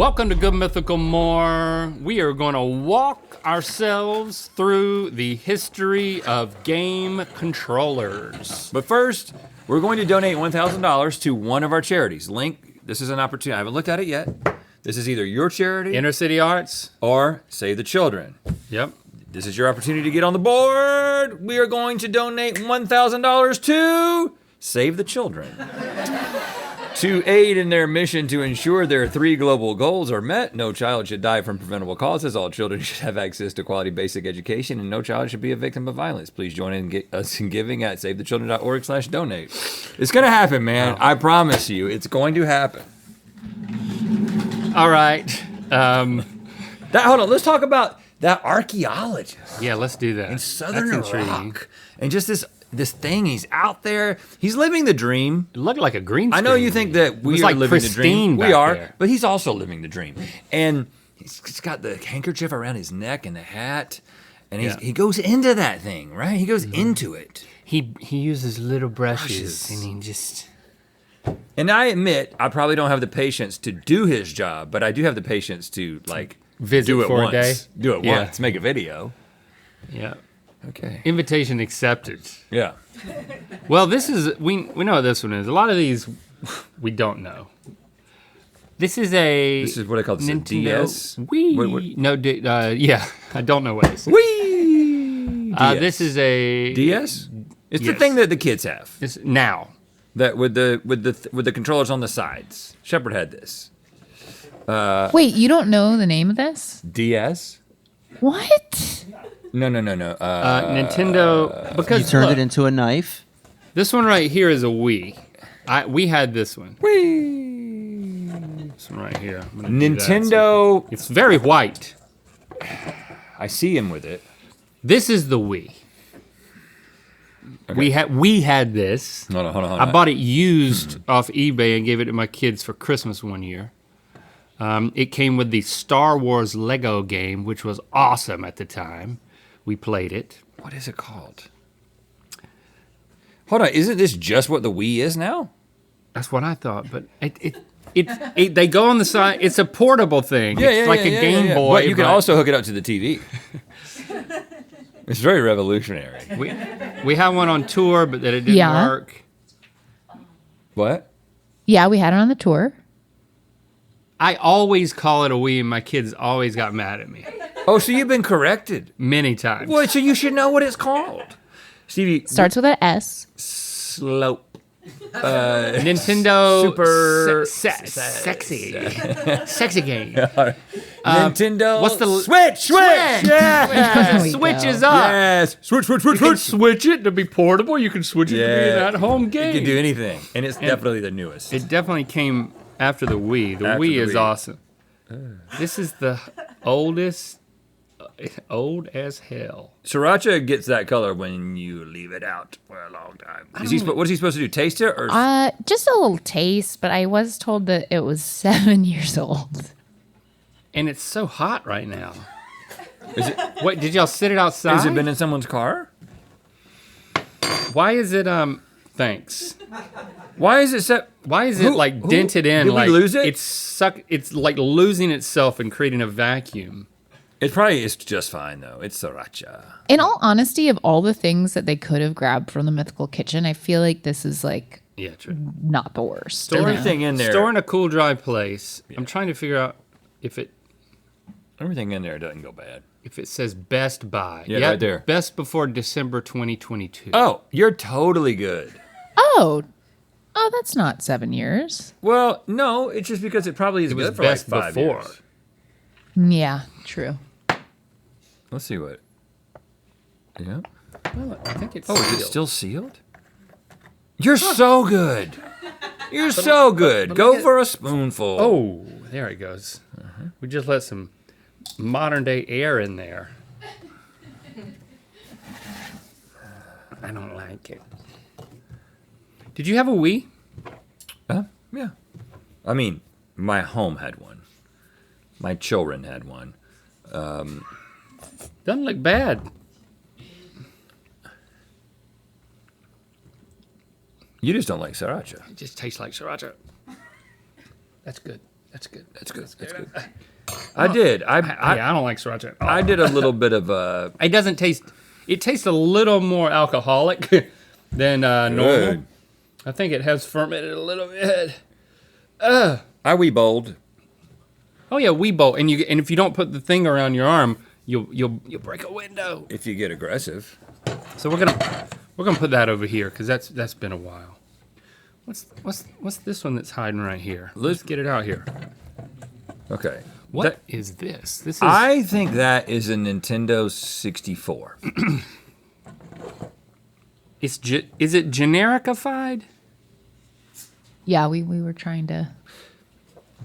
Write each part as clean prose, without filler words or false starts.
Welcome to Good Mythical More. We are going to walk ourselves through the history of game controllers. But first, we're going to donate $1,000 to one of our charities. Link, this is an opportunity. I haven't looked at it yet. This is either your charity, Inner City Arts, or Save the Children. Yep. This is your opportunity to get on the board. We are going to donate $1,000 to Save the Children. To aid in their mission to ensure their 3 global goals are met, no child should die from preventable causes, all children should have access to quality basic education, and no child should be a victim of violence. Please join in get us in giving at savethechildren.org/donate. It's gonna happen, man. I promise you, it's going to happen. All right. Hold on, let's talk about that archaeologist Yeah, let's do that. in Southern That's intriguing. Iraq. And just this thing, he's out there, he's living the dream. It looked like a green I screen. know you think that we was are like living the pristine dream. We back are, there. but he's also living the dream. And he's got the handkerchief around his neck and the hat, and he goes into that thing, right? He goes into it. He uses little brushes. Brushes. And he just... And I admit, I probably don't have the patience to do his job, but I do have the patience to like Visit do it for once. a day? Do it Yeah. once, make a video. Yeah. Okay. Invitation accepted. Yeah. Well, this is, we know what this one is. A lot of these we don't know. This is what I call this, a Nintendo DS? Wii. What? No, yeah, I don't know what this is. Whee! This is a DS? It's the Yes. thing that the kids have. It's now. That with the controllers on the sides. Shepard had this. Wait, you don't know the name of this? DS? What? No. Nintendo, because You turned look, it into a knife. this one right here is a Wii. We had this one. Whee! This one right here. I'm gonna do that. Nintendo. It's very white. I see him with it. This is the Wii. Okay. We had this. Hold on. I bought it used off eBay and gave it to my kids for Christmas one year. It came with the Star Wars Lego game, which was awesome at the time. We played it. What is it called? Hold on, isn't this just what the Wii is now? That's what I thought, but it they go on the side. It's a portable thing. It's like a Game Boy. But you can also hook it up to the TV. It's very revolutionary. We had one on tour, but that it didn't Yeah. work. What? Yeah, we had it on the tour. I always call it a Wii, and my kids always got mad at me Oh, so you've been corrected. many times. Well, so you should know what it's called. Stevie, Starts with an S. slope. Nintendo Super sexy sexy game. Nintendo. what's the- Switch? Yeah. There we Switch go. is up. Yes. Switch. You can switch it to be portable. You can switch it to be an at-home game. You can do anything, and it's definitely the newest. It definitely came after the Wii. The After Wii the is Wii. awesome. This is the oldest, old as hell. Sriracha gets that color when you leave it out for a long time. What is he supposed to do? Taste it or? Just a little taste, but I was told that it was 7 years old. And it's so hot right now. Is it? What, did y'all sit it outside? Has it been in someone's car? Why is it, thanks. Why is it set? Why is it like dented in? Did we like lose it? It's like losing itself and creating a vacuum. It probably is just fine though. It's sriracha. In all honesty, of all the things that they could have grabbed from the Mythical Kitchen, I feel like this is like Yeah, true. not the worst. Store Everything in there. Store in a cool, dry place. I'm trying to figure out Everything in there doesn't go bad. if it says Best Buy. Yeah, Yep, right there. Best before December 2022. Oh, you're totally good. Oh, that's not 7 years. Well, no, it's just because it probably is It was good for best like 5 before. years. Yeah, true. Let's see what. Yeah. Well, I think it's Oh, is it sealed. still sealed? You're so good. You're so good. Go for a spoonful. Oh, there it goes. We just let some modern day air in there. I don't like it. Did you have a Wii? Yeah. I mean, my home had one. My children had one. Doesn't look bad. You just don't like sriracha. It just tastes like sriracha. That's good. That's good. That's good. That's good. I did. I don't like sriracha. I did a little bit of It doesn't taste. It tastes a little more alcoholic than normal. I think it has fermented a little bit. I wee bowled. Oh yeah, we bolt, and if you don't put the thing around your arm, you'll break a window. If you get aggressive. So we're gonna put that over here because that's been a while. What's this one that's hiding right here? Let's get it out here. Okay. What is this? This is. I think that is a Nintendo 64. Is it genericified? Yeah, we were trying to.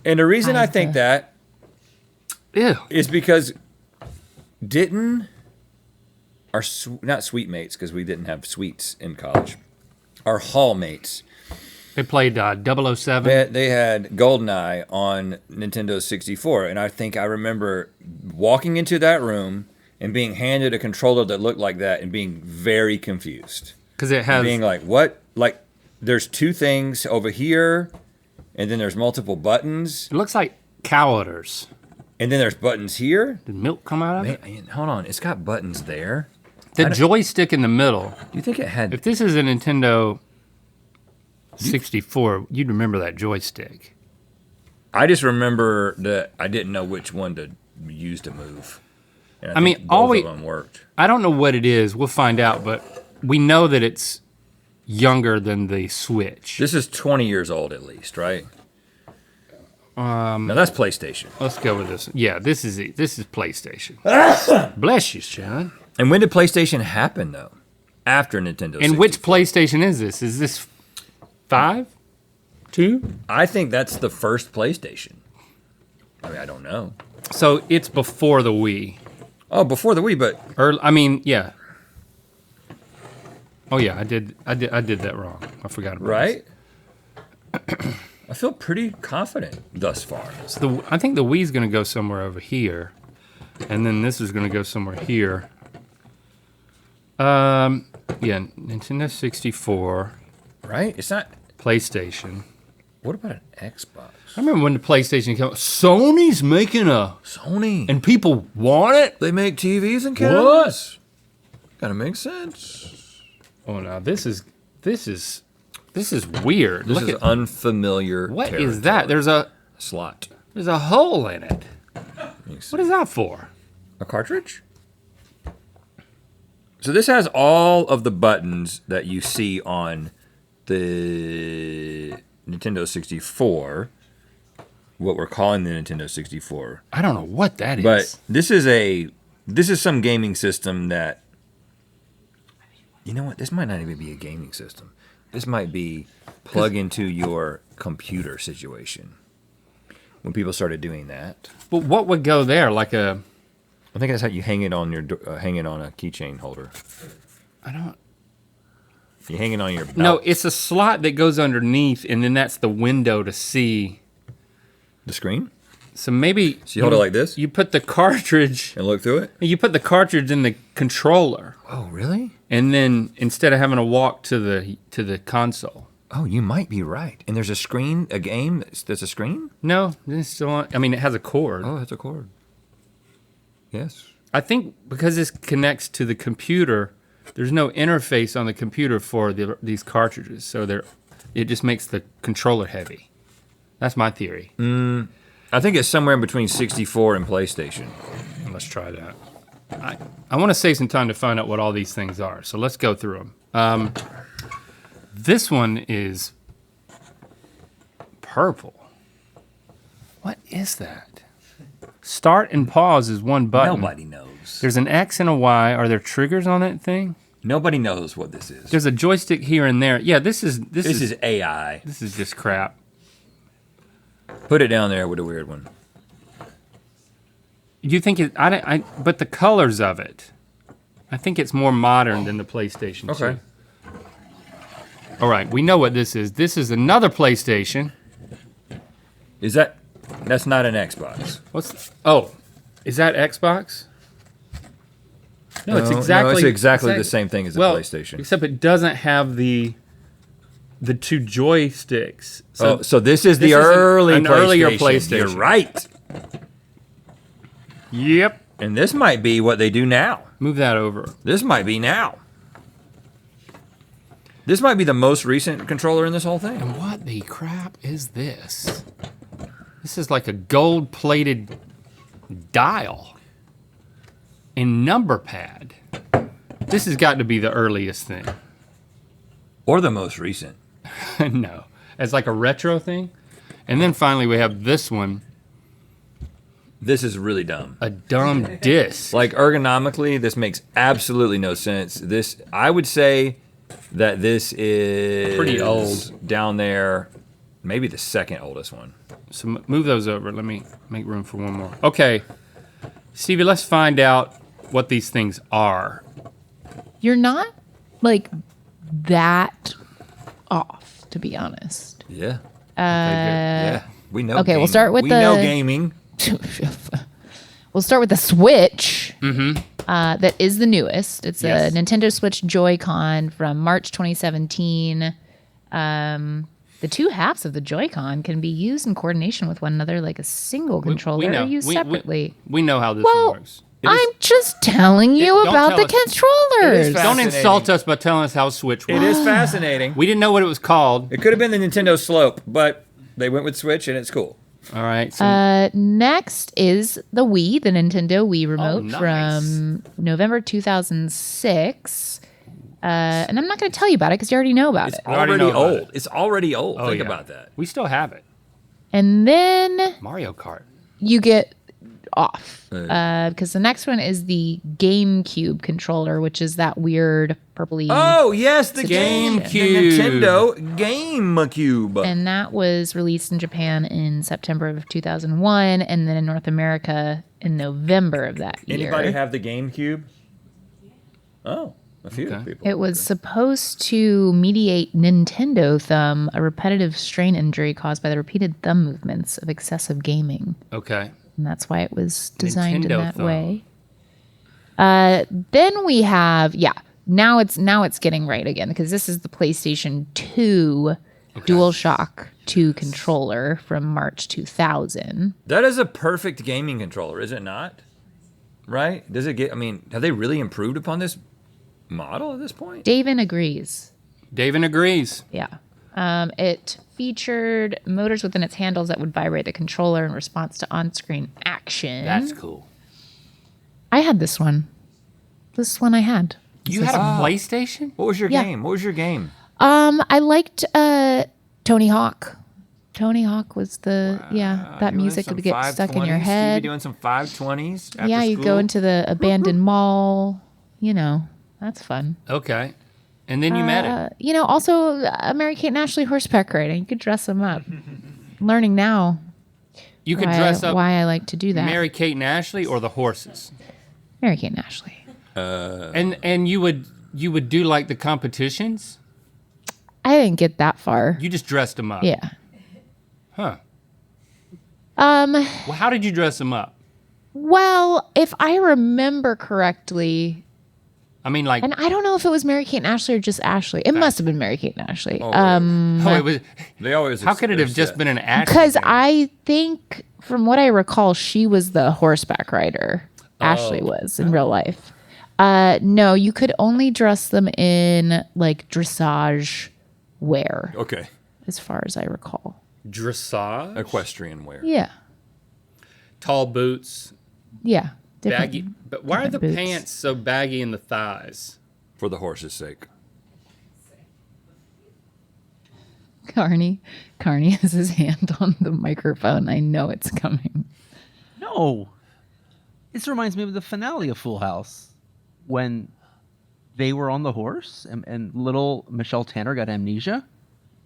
And the reason I think that Ew. is because didn't our not sweet mates, because we didn't have sweets in college, our hall mates. They played 007. They had GoldenEye on Nintendo 64, and I think I remember walking into that room and being handed a controller that looked like that and being very confused. Because it has. Being like, what? Like, there's two things over here, and then there's multiple buttons. It looks like cow udders. And then there's buttons here. Did milk come out of it? Man, hold on, it's got buttons there. The joystick in the middle. Do you think it had... If this is a Nintendo 64, you'd remember that joystick. I just remember that I didn't know which one to use to move. And I mean, think both of them worked. I don't know what it is. We'll find out, but we know that it's younger than the Switch. This is 20 years old at least, right? Now that's PlayStation. Let's go with this. Yeah, this is PlayStation. Bless you, Sean. And when did PlayStation happen though? After Nintendo 64. And which PlayStation is this? Is this 5? 2? I think that's the first PlayStation. I mean, I don't know. So it's before the Wii. Oh, before the Wii, but Yeah. Oh yeah, I did that wrong. I forgot about right? I feel pretty confident thus far. So I think the Wii's going to go somewhere over here, and then this is going to go somewhere here. Yeah, Nintendo 64. Right? It's not... PlayStation. What about an Xbox? I remember when the PlayStation came out. Sony's making a... Sony. And people want it? They make TVs and cameras? What? Gotta make sense. Oh, now this is weird. This is unfamiliar What territory. is that? There's a slot. There's a hole in it. What is that for? A cartridge? So this has all of the buttons that you see on the Nintendo 64. What we're calling the Nintendo 64. I don't know what that is. But this is some gaming system that, you know what? This might not even be a gaming system. This might be plug into your computer situation. When people started doing that. But what would go there? Like a... I think that's how you hang it on your hang it on a keychain holder. I don't... You hang it on your belt. No, it's a slot that goes underneath, and then that's the window to see. The screen? So maybe... So you hold it like this? You put the cartridge... And look through it? You put the cartridge in the controller. Oh, really? And then instead of having to walk to the console. Oh, you might be right. And there's a screen, a game that's a screen? No, it's still on. I mean, it has a cord. Oh, it's a cord. Yes. I think because this connects to the computer, there's no interface on the computer for these cartridges. So it just makes the controller heavy. That's my theory. I think it's somewhere in between 64 and PlayStation. Let's try that. I want to save some time to find out what all these things are. So let's go through them. This one is purple. What is that? Start and pause is one button. Nobody knows. There's an X and a Y. Are there triggers on that thing? Nobody knows what this is. There's a joystick here and there. Yeah, this is AI. This is just crap. Put it down there with a weird one. You think it? But the colors of it, I think it's more modern than the PlayStation 2. Okay. All right, we know what this is. This is another PlayStation. That's not an Xbox. Is that Xbox? No, it's No, exactly it's exactly the same thing as a PlayStation. Except it doesn't have the the 2 joysticks. So this is this the is early an earlier PlayStation. You're right. Yep. And this might be what they do now. Move that over. This might be now. This might be the most recent controller in this whole thing. And what the crap is this? This is like a gold-plated dial and number pad. This has got to be the earliest thing. Or the most recent. No, it's like a retro thing. And then finally we have this one, This is really dumb. a dumb disc. Like ergonomically, this makes absolutely no sense. This, I would say that this is Pretty old. Down there, maybe the second oldest one. So move those over. Let me make room for one more. Okay, Stevie, let's find out what these things are. You're not like that off, to be honest. Yeah. Yeah. We know. okay, we'll gaming. start with we the- know gaming. We'll start with the Switch. That is the newest. It's Yes. a Nintendo Switch Joy-Con from March 2017. The 2 halves of the Joy-Con can be used in coordination with one another like a single controller or used separately. We know how this Well, one works. I'm just telling you Don't about tell the us. controllers. It is Don't fascinating. insult us by telling us how Switch It works. is fascinating. We didn't know what it was called. It could have been the Nintendo Slope, but they went with Switch and it's cool. All right. So Next is the Wii, the Nintendo Wii remote nice. from November 2006. And I'm not going to tell you about it because you already know about It's it. already already know about old. it. It's already old. Oh, Think yeah. about that. we still have it. And then Mario Kart. you get off because the next one is the GameCube controller, which is that weird purpley. Oh, yes, the GameCube. The Nintendo GameCube. And that was released in Japan in September of 2001, and then in North America in November of that year. Anybody have the GameCube? Oh, a few Okay. people. It was supposed to mediate Nintendo thumb, a repetitive strain injury caused by the repeated thumb movements of excessive gaming. Okay. And that's why it was designed Nintendo in that thumb. way. Then we have, now it's getting right again because this is the PlayStation 2 DualShock 2 controller from March 2000. That is a perfect gaming controller, is it not? Right? Does it get, I mean, have they really improved upon this model at this point? David agrees. David agrees. Yeah. It featured motors within its handles that would vibrate the controller in response to on-screen action. That's cool. I had this one. This one I had. You had a PlayStation? What was your Yeah. game? What was your game? I liked Tony Hawk. Tony Hawk was the that Doing music some would get stuck in your 520s? head. You be doing some 520s after Yeah, you school? go into the abandoned mall. You know, that's fun. Okay. And then you met him. Also Mary Kate and Ashley horseback riding. You could dress them up. Learning now You could dress up why I like to do that. Mary Kate and Ashley or the horses. Mary Kate and Ashley. And you would do like the competitions? I didn't get that far. You just dressed them up. Yeah. Huh. Well, how did you dress them up? Well, if I remember correctly, I mean, like, and I don't know if it was Mary Kate and Ashley or just Ashley. It must have been Mary Kate and Ashley. oh, it was. They always. How could it have just been an Ashley? Because thing? I think, from what I recall, she was the horseback rider. Ashley was in real life. No, you could only dress them in like dressage wear, Okay. as far as I recall. Dressage, Equestrian wear. Yeah, tall boots, yeah. Different. baggy. But why are the different boots. pants so baggy in the thighs? For the horse's sake. Carney has his hand on the microphone. I know it's coming. No. This reminds me of the finale of Full House when they were on the horse and little Michelle Tanner got amnesia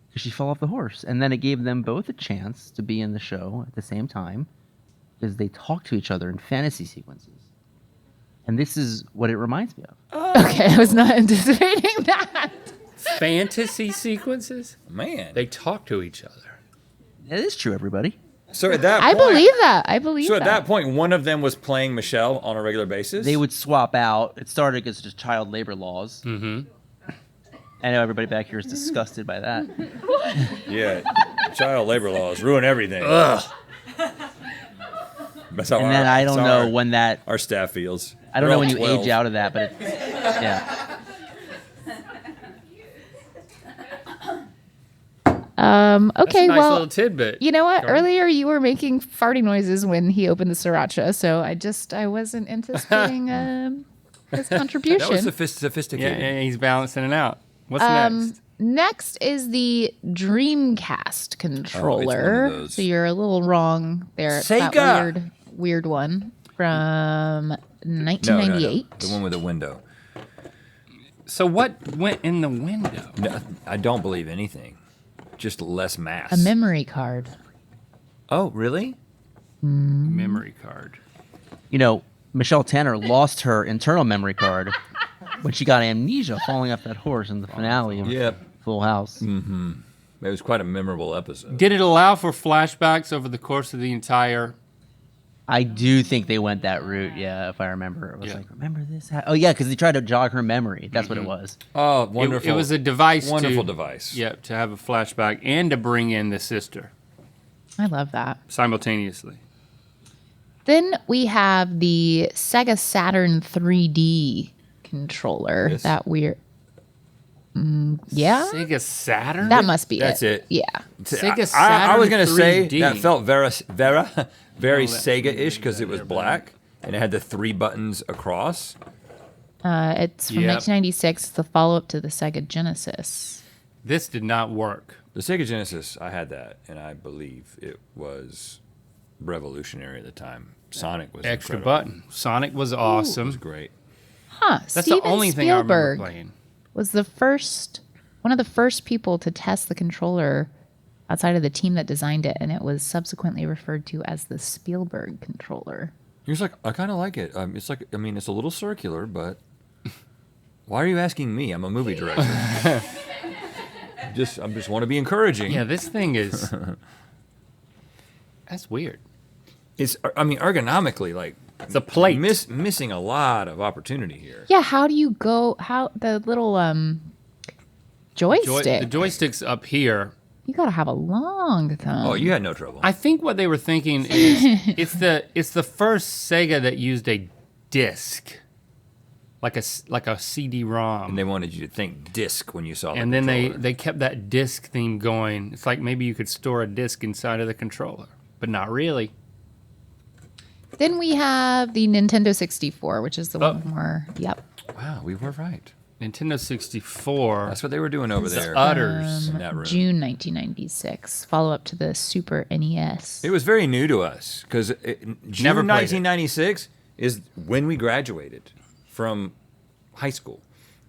because she fell off the horse. And then it gave them both a chance to be in the show at the same time because they talk to each other in fantasy sequences. And this is what it reminds me of. Okay, I was not anticipating that. Fantasy sequences? Man. They talk to each other. It is true, everybody. So at that I point, believe that. I believe So that. at that point, one of them was playing Michelle on a regular basis? They would swap out. It started because of child labor laws. Mm-hmm. I know everybody back here is disgusted by that. Yeah, child labor laws ruin everything. Ugh. That's how And then I don't know when that. our staff feels. I don't They're know all when you 12. age out of that, but it's yeah. That's Okay, a nice well, little tidbit. you know what? Carmen. Earlier you were making farting noises when he opened the sriracha, so I wasn't anticipating his contribution. That was Yeah, sophisticated. yeah, he's balancing it out. What's Um, next? Next is the Dreamcast controller. those. So you're a little wrong there. It's that Sega! weird one from No, 1998. the one with the window. So what went in the window? No, I don't believe anything. Just less mass. A memory card. Oh, really? Memory card. You know, Michelle Tanner lost her internal memory card when she got amnesia falling off that horse in the finale of Yep. Full House. It was quite a memorable episode. Did it allow for flashbacks over the course of the entire? I do think they went that route, yeah, if I remember. It was Yeah. like, remember this? Oh, yeah, because they tried to jog her memory. That's what it was. Oh, It, wonderful. it was a device. wonderful to, device. Yep, to have a flashback and to bring in the sister I love that. simultaneously. Then we have the Sega Saturn 3D controller. Yes. That weird. Yeah, Sega Saturn. that must be That's it. Yeah. Sega I Saturn was gonna say 3D. that felt very that- Sega-ish because it was black and it had the 3 buttons across. It's from Yep. 1996, the follow up to the Sega Genesis. This did not work. The Sega Genesis, I had that, and I believe it was revolutionary at the time. Sonic was Extra incredible. button. Sonic was It was awesome. great. Huh. That's Steven the only thing I remember Spielberg playing. was one of the first people to test the controller outside of the team that designed it, and it was subsequently referred to as the Spielberg controller. He was like, I kind of like it. It's like, I mean, it's a little circular, but why are you asking me? I'm a movie director. I just want to be encouraging. Yeah, this thing is. That's weird. It's, I mean, ergonomically, like, It's a plate. missing a lot of opportunity here. Yeah, how do you go? How the little joystick? The joystick's up here. You gotta have a long thumb. Oh, you had no trouble. I think what they were thinking is it's the first Sega that used a disc, like a CD-ROM, and they wanted you to think disc when you saw the and then controller. they kept that disc theme going. It's like maybe you could store a disc inside of the controller, but not really. Then we have the Nintendo 64, which is the Oh. one more. Yep. Wow, we were right. Nintendo 64. That's what they were doing over there. Utters. in that room. June 1996, follow up to the Super E NES. It was very new to us because June Never played it. 1996 is when we graduated from high school,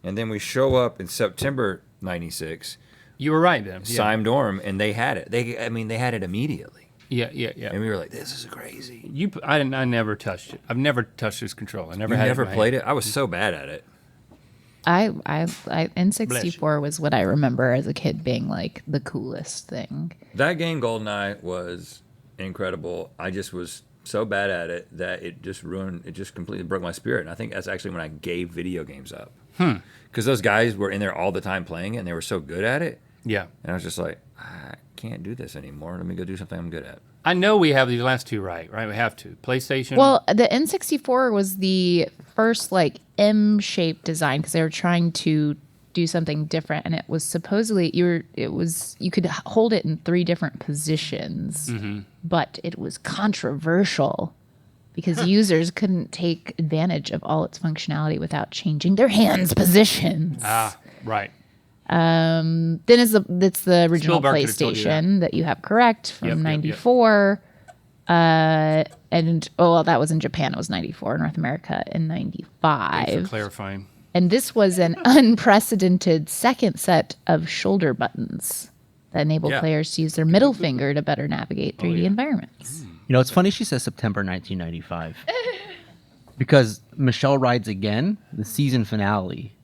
and then we show up in September '96, You were right then. Yeah. Sime Dorm, and they had it. They had it immediately, Yeah. and we were like, "This is crazy." I never touched it. I've never touched this controller. I never You had never it in my played hand. it? I was so bad at it. N64 was what I remember as a kid being like the coolest thing. That game, GoldenEye, was incredible. I just was so bad at it that it just completely broke my spirit. And I think that's actually when I gave video games up. Because those guys were in there all the time playing it, and they were so good at it. Yeah. And I was just like, I can't do this anymore. Let me go do something I'm good at. I know we have these last two right? We have to. PlayStation. Well, the N64 was the first like M-shaped design because they were trying to do something different, and it was supposedly you could hold it in 3 different positions, but it was controversial because users couldn't take advantage of all its functionality without changing their hands positions. Right. Then it's the original Spielberg could've told you that. PlayStation that you have correct from Yep, yep, yep. 94. That was in Japan. It was 94. North America in Thanks for 95. clarifying. And this was an unprecedented second set of shoulder buttons that enable Yeah. players to use their middle finger to better navigate 3D yeah. environments. You know, it's funny she says September 1995 because Michelle Rides Again, the season finale,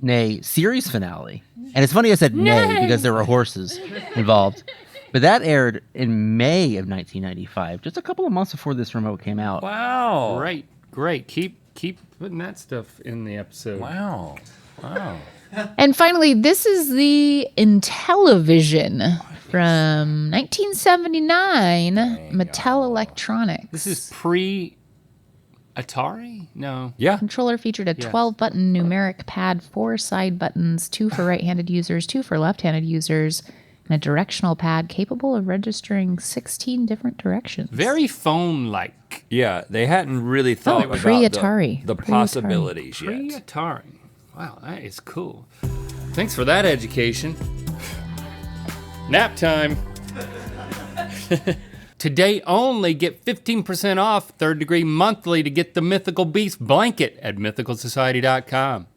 nay, series finale. And it's funny I said nay because there were horses involved. But that aired in May of 1995, just a couple of months before this remote came out. Wow. Great. Keep putting that stuff in the episode. Wow. And finally, this is the Intellivision from 1979, Mattel Electronics. This is pre-Atari? No. Yeah. Controller featured a 12-button numeric pad, 4 side buttons, 2 for right-handed users, 2 for left-handed users, and a directional pad capable of registering 16 different directions. Very phone-like. Yeah, they hadn't really thought about pre-Atari. the Pre-Atari. possibilities yet. Pre-Atari. Wow, that is cool. Thanks for that education. Nap time. Today only, get 15% off Third Degree monthly to get the Mythical Beast blanket at mythicalsociety.com.